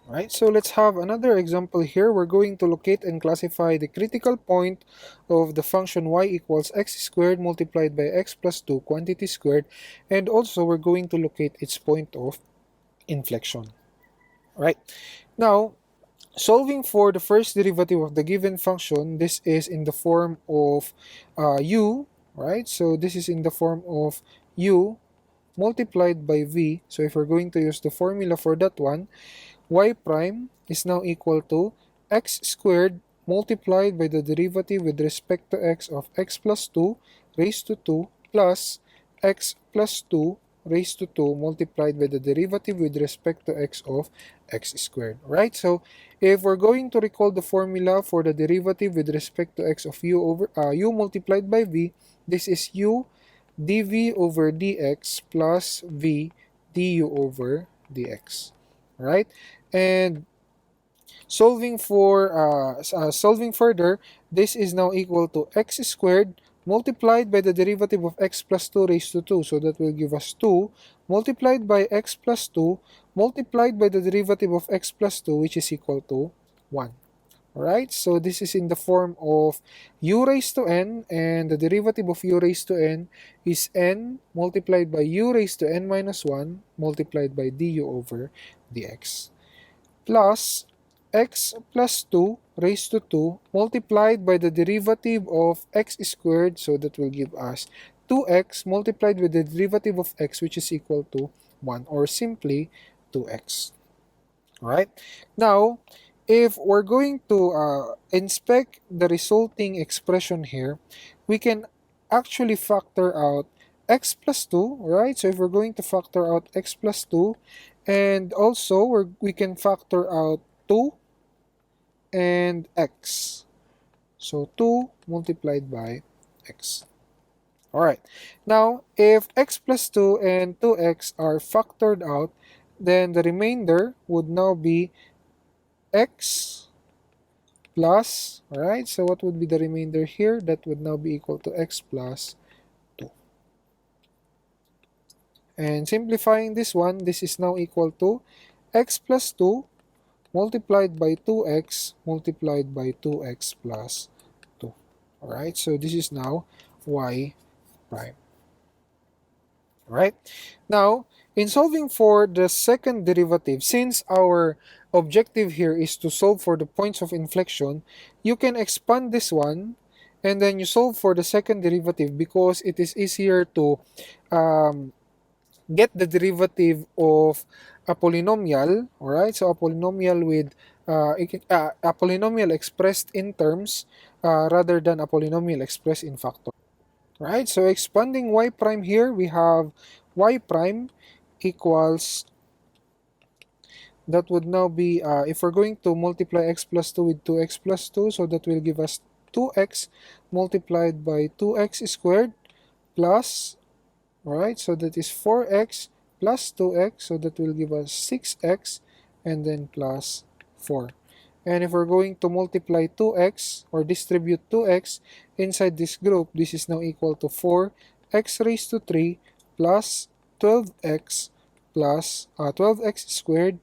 Right, so let's have another example here. We're going to locate and classify the critical point of the function y equals x squared multiplied by x plus 2 quantity squared, and also we're going to locate its point of inflection. Right, now solving for the first derivative of the given function, this is in the form of u, right? So this is in the form of u multiplied by v. So if we're going to use the formula for that one, y prime is now equal to x squared multiplied by the derivative with respect to x of x plus 2 raised to 2 plus x plus 2 raised to 2 multiplied by the derivative with respect to x of x squared, right? So if we're going to recall the formula for the derivative with respect to x of u over u multiplied by v, this is u dv over dx plus v du over dx, right? And solving further, this is now equal to x squared multiplied by the derivative of x plus 2 raised to 2. So that will give us 2 multiplied by x plus 2 multiplied by the derivative of x plus 2, which is equal to 1. Alright, so this is in the form of u raised to n, and the derivative of u raised to n is n multiplied by u raised to n minus 1 multiplied by du over dx, plus x plus 2 raised to 2 multiplied by the derivative of x squared, so that will give us 2x multiplied with the derivative of x, which is equal to 1, or simply 2x. Alright, now if we're going to inspect the resulting expression here, we can actually factor out x plus 2, right? So if we're going to factor out x plus 2, and also we can factor out 2 and x. So 2 multiplied by x. Alright, now if x plus 2 and 2x are factored out, then the remainder would now be x plus, alright, so what would be the remainder here? That would now be equal to x plus 2. And simplifying this one, this is now equal to x plus 2 multiplied by 2x multiplied by 2x plus 2. Alright, so this is now y prime. Alright, now in solving for the second derivative, since our objective here is to solve for the points of inflection, you can expand this one and then you solve for the second derivative, because it is easier to get the derivative of a polynomial. Alright, so a polynomial with a polynomial expressed in terms rather than a polynomial expressed in factor. Right, so expanding y prime here, we have y prime equals, that would now be, if we're going to multiply x plus 2 with 2x plus 2, so that will give us 2x multiplied by 2x squared plus, alright, so that is 4x plus 2x, so that will give us 6x, and then plus 4. And if we're going to multiply 2x or distribute 2x inside this group, this is now equal to 4x raised to 3 plus 12x plus 12x squared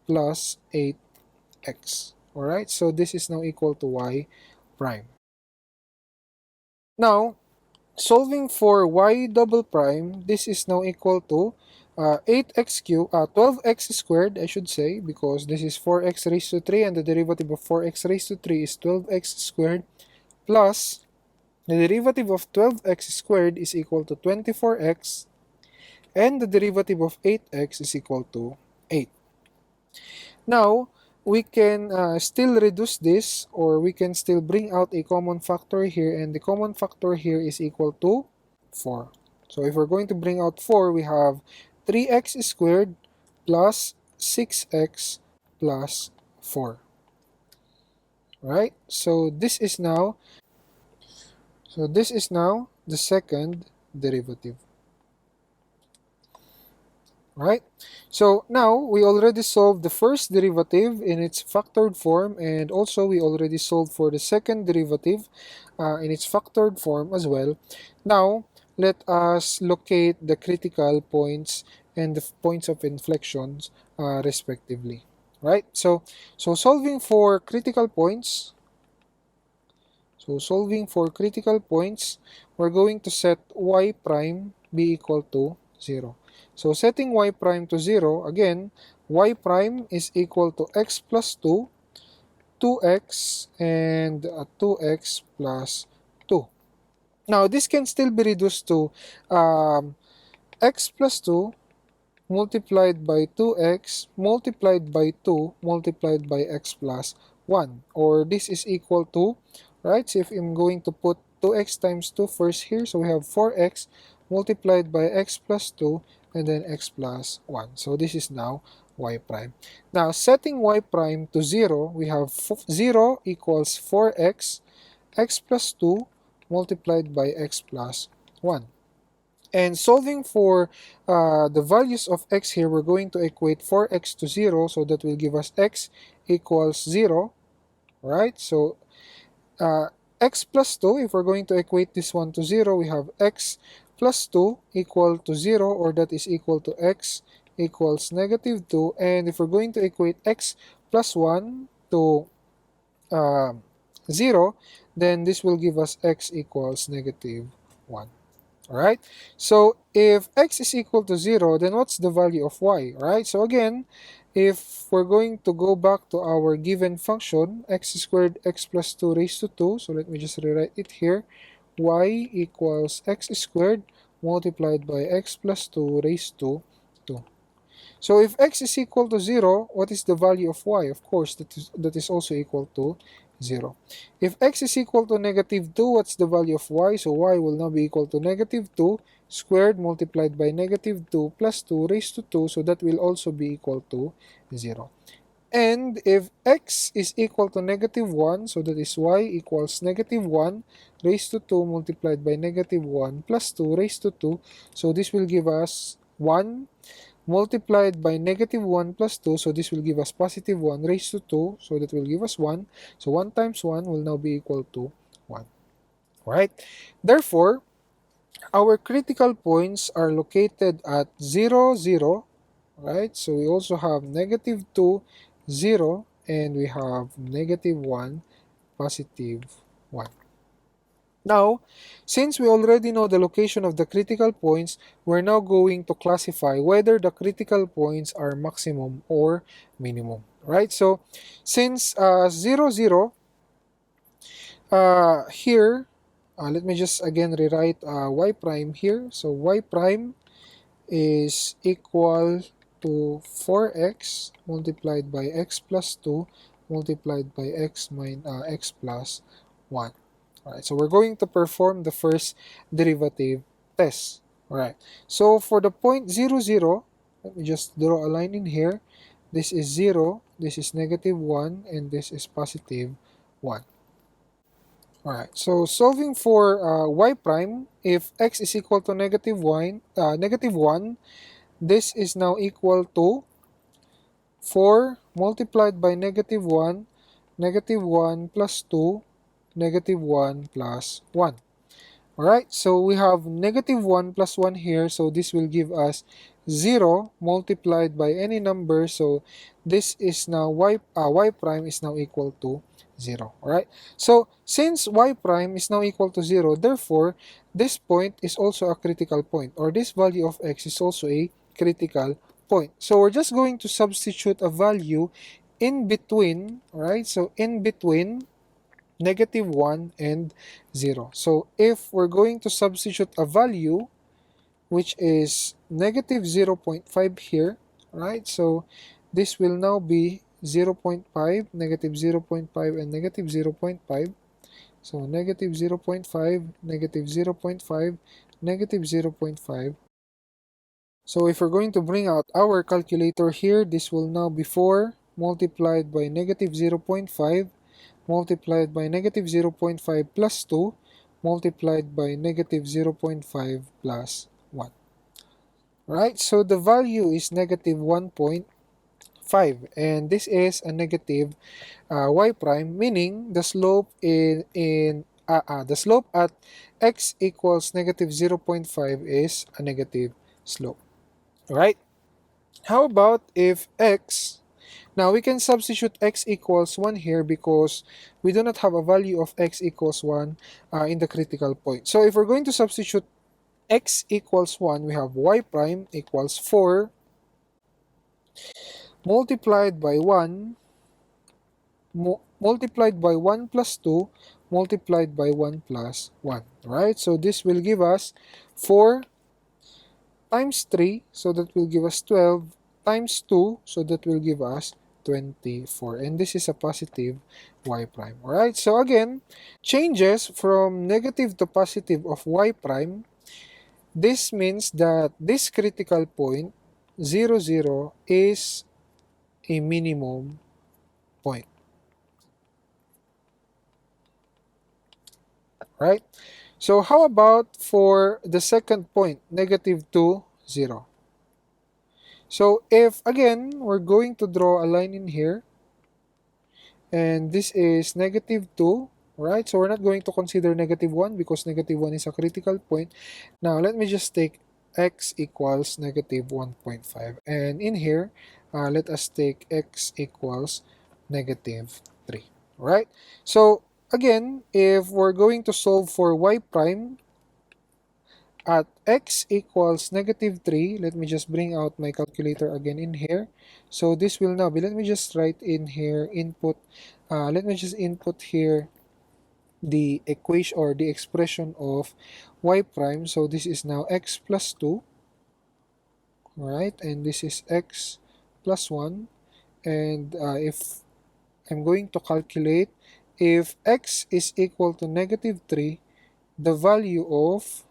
plus 8x. Alright, so this is now equal to y prime. Now, solving for y double prime, this is now equal to 8x cubed, 12x squared, I should say, because this is 4x raised to 3, and the derivative of 4x raised to 3 is 12x squared, plus the derivative of 12x squared is equal to 24x, and the derivative of 8x is equal to 8. Now, we can still reduce this, or we can still bring out a common factor here, and the common factor here is equal to 4. So if we're going to bring out 4, we have 3x squared plus 6x plus 4. Right? So this is now the second derivative. Right? So now we already solved the first derivative in its factored form, and also we already solved for the second derivative in its factored form as well. Now let us locate the critical points and the points of inflections respectively. right? So solving for critical points, we're going to set y prime be equal to 0. So setting y prime to 0, again, y prime is equal to x plus 2, 2x, and 2x plus 2. Now, this can still be reduced to x plus 2 multiplied by 2x multiplied by 2 multiplied by x plus 1. Or this is equal to, right? So if I'm going to put 2x times 2 first here, so we have 4x multiplied by x plus 2 and then x plus 1. So this is now y prime. Now, setting y prime to 0, we have 0 equals 4x, x plus 2 multiplied by x plus 1. And solving for the values of x here, we're going to equate 4x to 0, so that will give us x equals 0, right? So x plus 2, if we're going to equate this one to 0, we have x plus 2 equal to 0, or that is equal to x equals negative 2. And if we're going to equate x plus 1 to uh, 0, then this will give us x equals negative 1. Alright, so if x is equal to 0, then what's the value of y, right? So again, if we're going to go back to our given function, x squared x plus 2 raised to 2, so let me just rewrite it here, y equals x squared multiplied by x plus 2 raised to 2. So if x is equal to 0, what is the value of y? Of course, that is also equal to 0. If x is equal to negative 2, what's the value of y? So y will now be equal to negative 2 squared multiplied by negative 2 plus 2 raised to 2, so that will also be equal to 0. And if x is equal to negative 1, so that is y equals negative 1 raised to 2 multiplied by negative 1 plus 2 raised to 2, so this will give us 1 multiplied by negative 1 plus 2, so this will give us positive 1 raised to 2, so that will give us 1. So 1 times 1 will now be equal to 1. Right? Therefore, our critical points are located at 0, 0, right? So we also have negative 2, 0, and we have negative 1, positive 1. Now, since we already know the location of the critical points, we're now going to classify whether the critical points are maximum or minimum, right? So, since 0, 0, here, let me just again rewrite y prime here. So, y prime is equal to 4x multiplied by x plus 2 multiplied by x plus 1. Alright, so we're going to perform the first derivative test. Alright, so for the point 0, 0, let me just draw a line in here. This is 0, this is negative 1, and this is positive 1. Alright, so solving for y prime, if x is equal to negative 1, this is now equal to 4 multiplied by negative 1, negative 1 plus 2, negative 1 plus 1. Alright, so we have negative 1 plus 1 here, so this will give us 0 multiplied by any number, so this is now y prime is now equal to 0. Alright, so since y prime is now equal to 0, therefore, this point is also a critical point, or this value of x is also a critical point. So we're just going to substitute a value in between, alright, so in between negative 1 and 0. So if we're going to substitute a value which is negative 0.5 here, right? So this will now be 0.5, negative 0.5, and negative 0.5. So negative 0.5, negative 0.5, negative 0.5. So if we're going to bring out our calculator here, this will now be 4 multiplied by negative 0.5 multiplied by negative 0.5 plus 2 multiplied by negative 0.5 plus 1. Right? So the value is negative 1.5, and this is a negative y prime, meaning the slope the slope at x equals negative 0.5 is a negative slope. Right? How about if x Now, we can substitute x equals 1 here because we do not have a value of x equals 1 in the critical point. So, if we're going to substitute x equals 1, we have y prime equals 4 multiplied by 1 multiplied by 1 plus 2 multiplied by 1 plus 1, right? So this will give us 4 times 3, so that will give us 12, times 2, so that will give us 24. And this is a positive y prime, alright? So again, changes from negative to positive of y prime, this means that this critical point, 0, 0, is a minimum point, right? So how about for the second point, negative 2, 0? So if, again, we're going to draw a line in here, and this is negative 2, right? So we're not going to consider negative 1 because negative 1 is a critical point. Now, let me just take x equals negative 1.5. And in here, let us take x equals negative 3, right? So, again, if we're going to solve for y prime, at x equals negative 3, let me just bring out my calculator again in here. So this will now be, let me just write in here input, let me just input here the equation or the expression of y prime. So this is now x plus 2, right? And this is x plus 1. And if I'm going to calculate, if x is equal to negative 3, the value of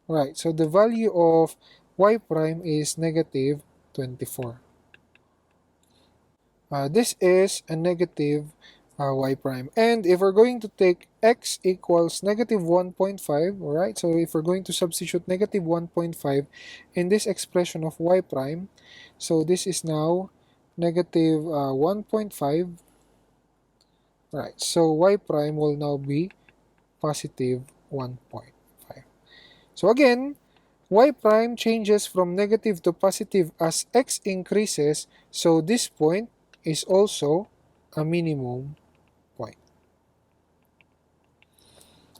right, so the value of y prime is negative 24. This is a negative y prime. And if we're going to take x equals negative 1.5, alright, so if we're going to substitute negative 1.5 in this expression of y prime, so this is now negative 1.5, right, so y prime will now be positive 1.5. So again, y prime changes from negative to positive as x increases, so this point is also a minimum point,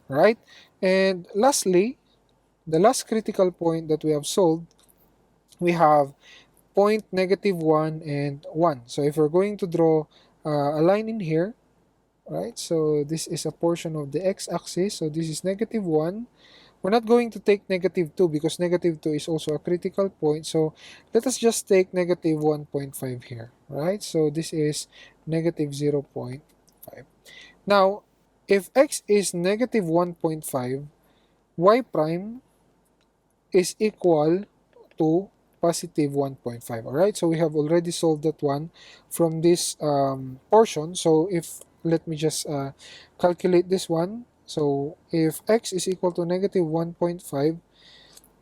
right? And lastly, the last critical point that we have solved, we have point negative 1 and 1. So if we're going to draw a line in here, right? So this is a portion of the x-axis, so this is negative 1. We're not going to take negative 2 because negative 2 is also a critical point. So let us just take negative 1.5 here, right? So this is negative 0.5. Now, if x is negative 1.5, y prime is equal to positive 1.5. Alright, so we have already solved that one from this portion. So if, let me just calculate this one. So if x is equal to negative 1.5,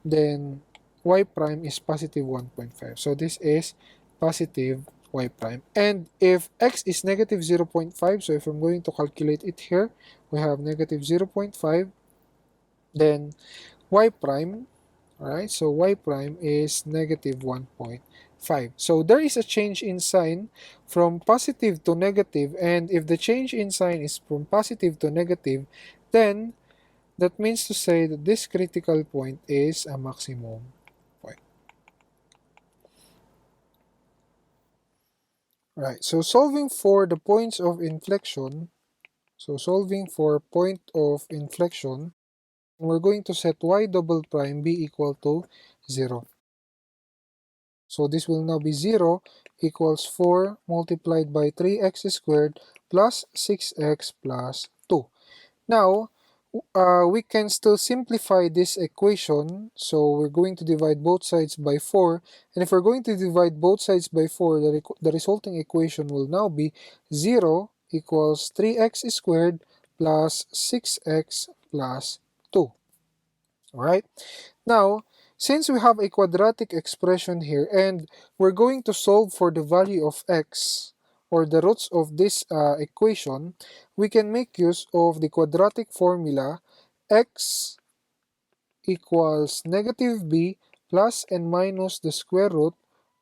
then y prime is positive 1.5. So this is positive y prime. And if x is negative 0.5, so if I'm going to calculate it here, we have negative 0.5, then y prime, alright, so y prime is negative 1.5. So there is a change in sign from positive to negative, and if the change in sign is from positive to negative, then that means to say that this critical point is a maximum point. Right, so solving for the points of inflection, so solving for point of inflection, we're going to set y double prime be equal to 0. So this will now be 0 equals 4 multiplied by 3x squared plus 6x plus 2. Now, we can still simplify this equation. So we're going to divide both sides by 4. And if we're going to divide both sides by 4, the resulting equation will now be 0 equals 3x squared plus 6x plus 2. Alright? Now, since we have a quadratic expression here and we're going to solve for the value of x or the roots of this equation, we can make use of the quadratic formula x equals negative b plus and minus the square root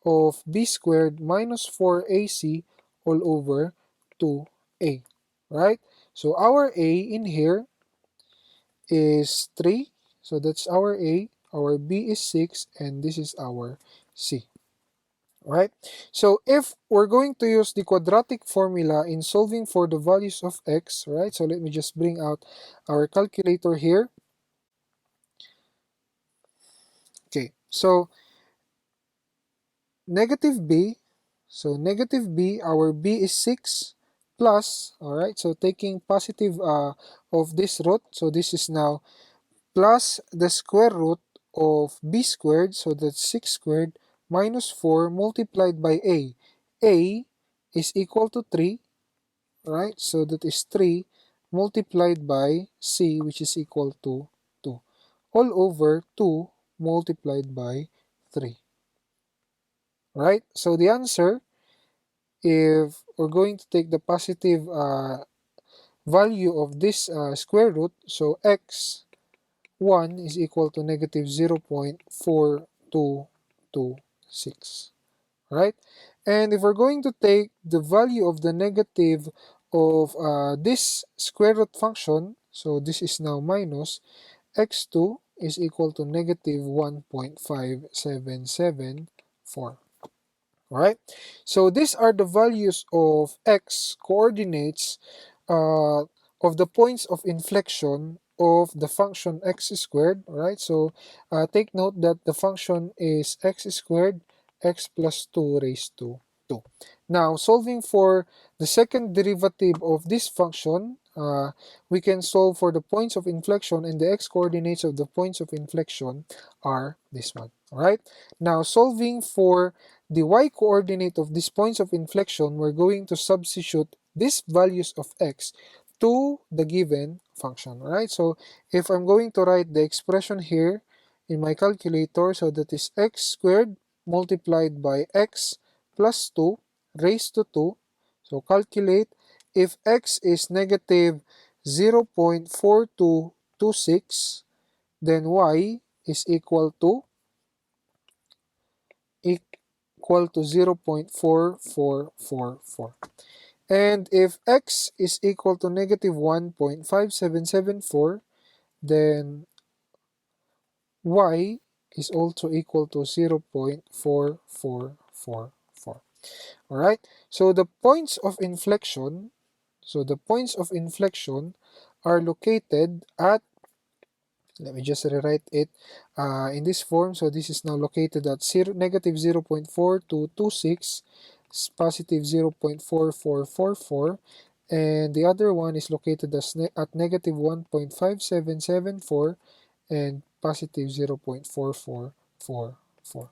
of b squared minus 4ac all over 2a, right? So our a in here is 3, so that's our a, our b is 6, and this is our c, right? So if we're going to use the quadratic formula in solving for the values of x, right? So let me just bring out our calculator here. Okay, so negative b, so negative b, our b is 6 plus, all right, so taking positive of this root, so this is now plus the square root of b squared, so that's 6 squared minus 4 multiplied by a. A is equal to 3, right? So that is 3 multiplied by c, which is equal to 2, all over 2 multiplied by 3, right? So the answer, if we're going to take the positive value of this square root, so x1 is equal to negative 0.4226, right? And if we're going to take the value of the negative of this square root function, so this is now minus, x2 is equal to negative 1.5774. Right? So these are the values of x coordinates uh, of the points of inflection of the function x squared. Right? So take note that the function is x squared x plus 2 raised to 2. Now, solving for the second derivative of this function, we can solve for the points of inflection, and the x coordinates of the points of inflection are this one. Alright? Now, solving for the y-coordinate of these points of inflection, we're going to substitute these values of x to the given function, right? So if I'm going to write the expression here in my calculator, so that is x squared multiplied by x plus 2 raised to 2. So calculate, if x is negative 0.4226, then y is equal to 0.4444. And if x is equal to negative 1.5774, then y is also equal to 0.4444. Alright, so the points of inflection, are located at, let me just rewrite it in this form. So this is now located at negative 0.4226, positive 0.4444, and the other one is located at negative 1.5774 and positive 0.4444.